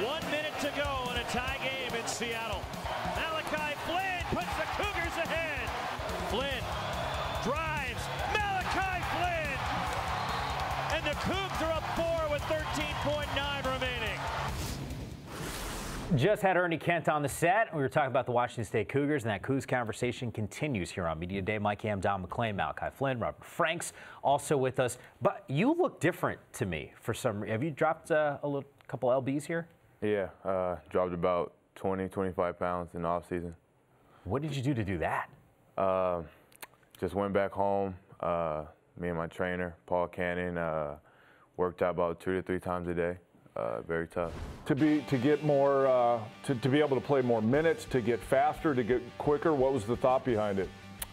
1 minute to go in a tie game in Seattle. Malachi Flynn puts the Cougars ahead. Flynn drives. Malachi Flynn! And the Cougs are up 4 with 13.9 remaining. Just had Ernie Kent on the set. We were talking about the Washington State Cougars, and that Cougs conversation continues here on Media Day. Mike Yam, Don McClain, Malachi Flynn, Robert Franks also with us. But you look different to me for some reason. Have you dropped a couple LBs here? Yeah, dropped about 20, 25 pounds in the off season. What did you do to do that? Just went back home. Me and my trainer, Paul Cannon, worked out about 2 to 3 times a day. Very tough. To get more, to be able to play more minutes, to get faster, to get quicker. What was the thought behind it?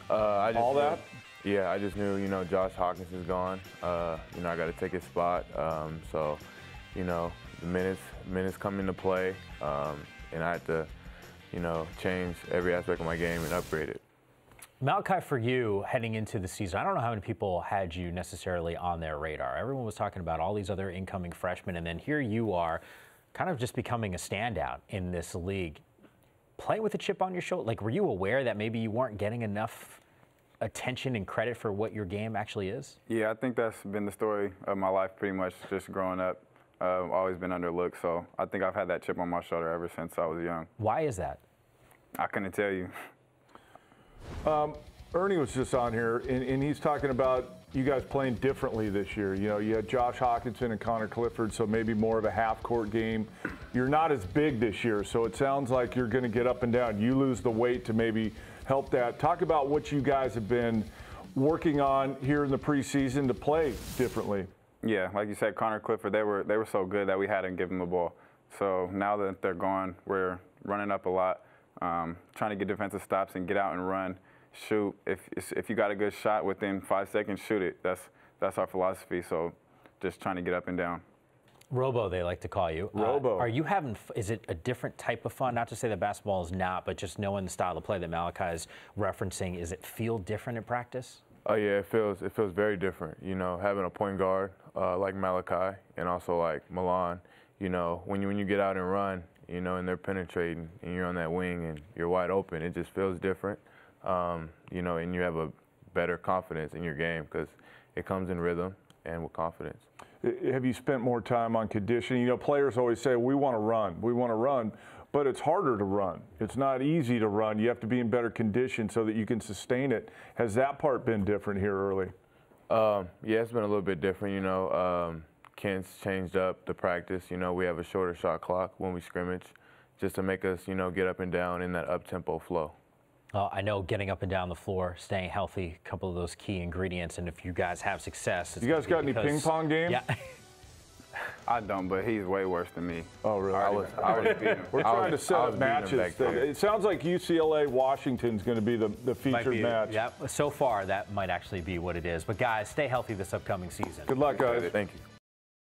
All that? Yeah, I just knew, you know, Josh Hawkinson's gone. You know, I got to take his spot. So, you know, the minutes come into play, and I had to, you know, change every aspect of my game and upgrade it. Malachi, for you, heading into the season, I don't know how many people had you necessarily on their radar. Everyone was talking about all these other incoming freshmen, and then here you are kind of just becoming a standout in this league. Playing with a chip on your shoulder, like, were you aware that maybe you weren't getting enough attention and credit for what your game actually is? Yeah, I think that's been the story of my life pretty much, just growing up. I've always been underlooked, so I think I've had that chip on my shoulder ever since I was young. Why is that? I couldn't tell you. Ernie was just on here, and he's talking about you guys playing differently this year. You know, you had Josh Hawkinson and Connor Clifford, so maybe more of a half-court game. You're not as big this year, so it sounds like you're going to get up and down. You lose the weight to maybe help that. Talk about what you guys have been working on here in the preseason to play differently. Yeah, like you said, Connor Clifford, they were so good that we hadn't given them the ball. So now that they're gone, we're running up a lot, trying to get defensive stops and get out and run, shoot. If you got a good shot within 5 seconds, shoot it. That's our philosophy. So just trying to get up and down. Robo, they like to call you. Robo. Are you having? Is it a different type of fun? Not to say that basketball is not, but just knowing the style of play that Malachi is referencing. Is it feel different in practice? Oh yeah, it feels very different. You know, having a point guard like Malachi and also like Milan. You know, when you get out and run, you know, and they're penetrating, and you're on that wing and you're wide open, it just feels different. You know, and you have a better confidence in your game because it comes in rhythm and with confidence. Have you spent more time on conditioning? You know, players always say, we want to run, but it's harder to run. It's not easy to run. You have to be in better condition so that you can sustain it. Has that part been different here early? Yeah, it's been a little bit different. You know, Kent's changed up the practice. You know, we have a shorter shot clock when we scrimmage just to make us, you know, get up and down in that up-tempo flow. I know getting up and down the floor, staying healthy, a couple of those key ingredients, and if you guys have success. You guys got any ping pong games? Yeah. I don't, but he's way worse than me. Oh, really? I was beating him. We're trying to set up matches. It sounds like UCLA-Washington's going to be the featured match. Yeah, so far that might actually be what it is. But guys, stay healthy this upcoming season. Good luck, guys. Thank you.